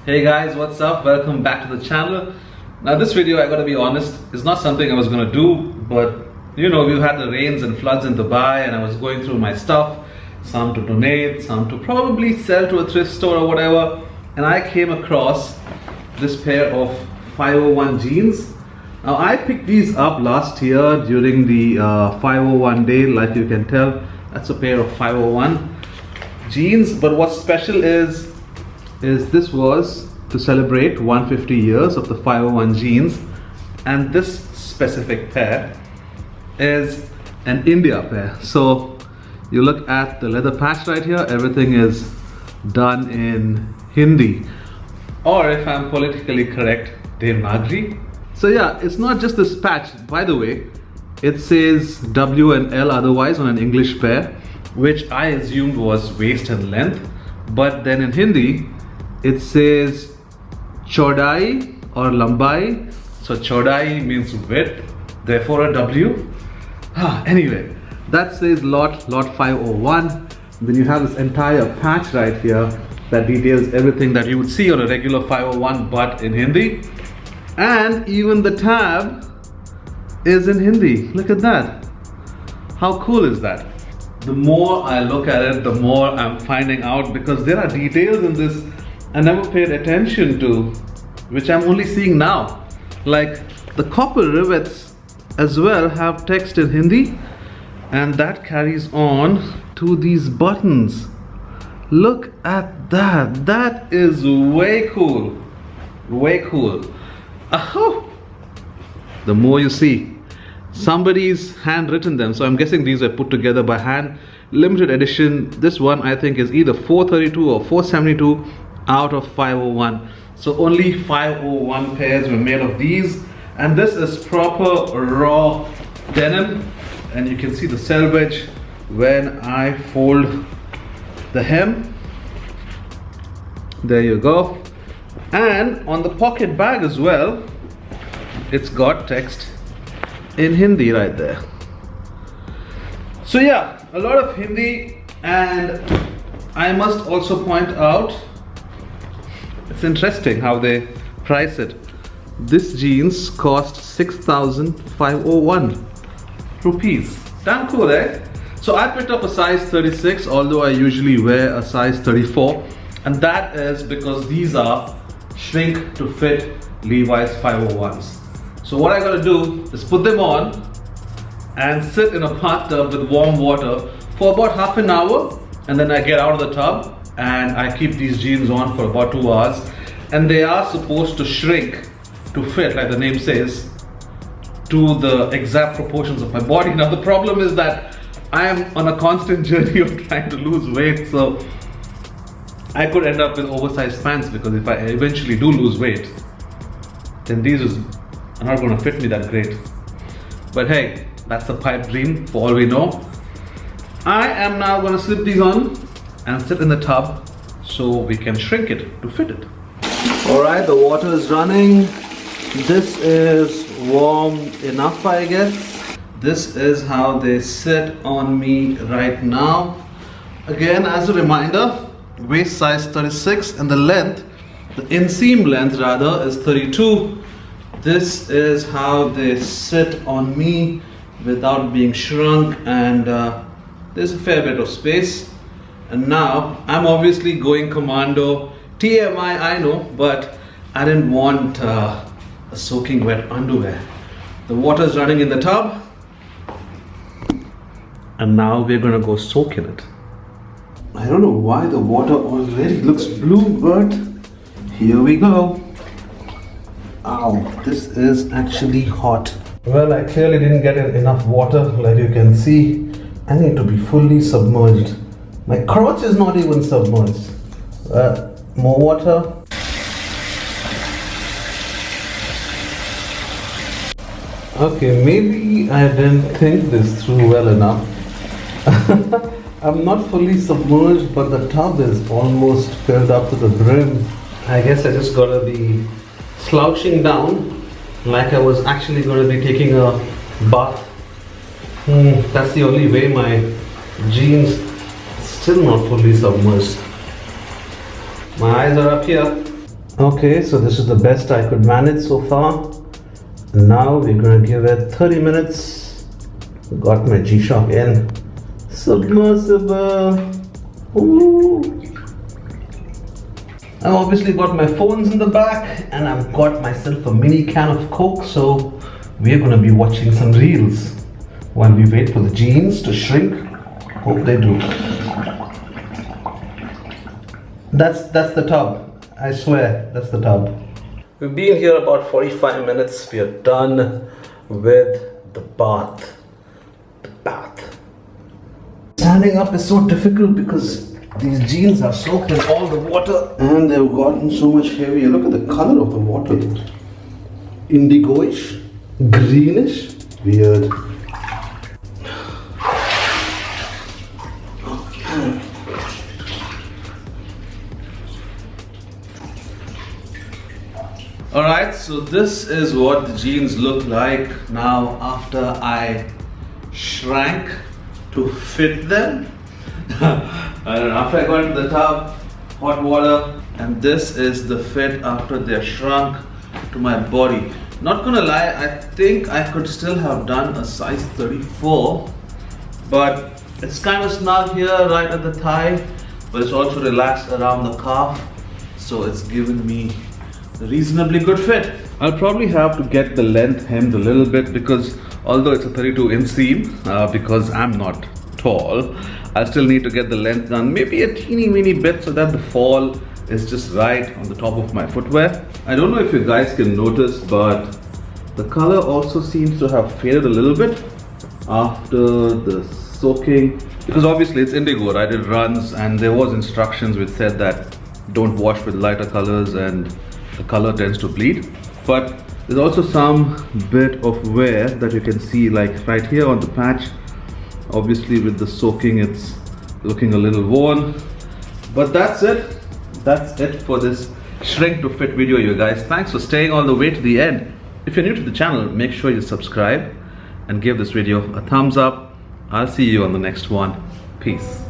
Hey guys, what's up? Welcome back to the channel. Now this video, I gotta be honest, is not something I was gonna do, but you know, we've had the rains and floods in Dubai and I was going through my stuff, some to donate, some to probably sell to a thrift store or whatever, and I came across this pair of 501 jeans. Now I picked these up last year during the 501 day, like you can tell. That's a pair of 501 jeans, but what's special is this was to celebrate 150 years of the 501 jeans, and this specific pair is an India pair. So you look at the leather patch right here, everything is done in Hindi, or if I'm politically correct, Devanagari. So yeah, it's not just this patch, by the way. It says W and L otherwise on an English pair, which I assumed was waist and length, but then in Hindi it says chaudai or lambai. So chaudai means width, therefore a W. Anyway, that says lot 501. Then you have this entire patch right here that details everything that you would see on a regular 501 but in Hindi. And even the tab is in Hindi. Look at that. How cool is that? The more I look at it, the more I'm finding out, because there are details in this I never paid attention to, which I'm only seeing now. Like the copper rivets as well have text in Hindi, and that carries on to these buttons. Look at that. That is way cool. Way cool. Oh, the more you see. Somebody's handwritten them, so I'm guessing these were put together by hand. Limited edition. This one I think is either 432 or 472 out of 501. So only 501 pairs were made of these, and this is proper raw denim, and you can see the selvage when I fold the hem. There you go. And on the pocket bag as well, it's got text in Hindi right there. So yeah, a lot of Hindi, and I must also point out, it's interesting how they price it. This jeans cost 6,501 rupees. Damn cool, eh? So I picked up a size 36, although I usually wear a size 34, and that is because these are shrink to fit Levi's 501s. So what I gotta do is put them on and sit in a bathtub with warm water for about half an hour, and then I get out of the tub and I keep these jeans on for about 2 hours, and they are supposed to shrink to fit, like the name says, to the exact proportions of my body. Now the problem is that I am on a constant journey of trying to lose weight, so I could end up with oversized pants, because if I eventually do lose weight, then these are not going to fit me that great. But hey, that's a pipe dream for all we know. I am now going to slip these on and sit in the tub so we can shrink it to fit it. Alright, the water is running. This is warm enough, I guess. This is how they sit on me right now. Again, as a reminder, waist size 36, and the length, the inseam length rather, is 32. This is how they sit on me without being shrunk, and there's a fair bit of space. And now I'm obviously going commando. TMI, I know, but I didn't want a soaking wet underwear. The water's running in the tub, and now we're gonna go soak in it. I don't know why the water already looks blue, but here we go. Ow, this is actually hot. Well, I clearly didn't get enough water, like you can see. I need to be fully submerged. My crotch is not even submerged. More water. Okay, maybe I didn't think this through well enough. I'm not fully submerged, but the tub is almost filled up to the brim. I guess I just gotta be slouching down like I was actually going to be taking a bath. That's the only way. My jeans still not fully submerged. My eyes are up here. Okay, so this is the best I could manage so far. Now we're gonna give it 30 minutes. Got my G-Shock in. Submersible. Ooh. I've obviously got my phones in the back and I've got myself a mini can of Coke, so we're gonna be watching some reels while we wait for the jeans to shrink. Hope they do. That's the tub. I swear, that's the tub. We've been here about 45 minutes. We are done with the bath. The bath. Standing up is so difficult because these jeans are soaked in all the water and they've gotten so much heavier. Look at the color of the water. Indigoish, greenish, weird. Alright, so this is what the jeans look like now after I shrank to fit them. And after I got into the tub, hot water, and this is the fit after they're shrunk to my body. Not gonna lie, I think I could still have done a size 34, but it's kind of snug here right at the thigh, but it's also relaxed around the calf, so it's given me a reasonably good fit. I'll probably have to get the length hemmed a little bit because although it's a 32 inseam, because I'm not tall, I still need to get the length done maybe a teeny bit so that the fall is just right on the top of my footwear. I don't know if you guys can notice, but the color also seems to have faded a little bit after the soaking, because obviously it's indigo, right? It runs, and there was instructions which said that don't wash with lighter colors and the color tends to bleed. But there's also some bit of wear that you can see, like right here on the patch. Obviously with the soaking it's looking a little worn, but that's it for this shrink to fit video, you guys. Thanks for staying all the way to the end. If you're new to the channel, make sure you subscribe and give this video a thumbs up. I'll see you on the next one. Peace.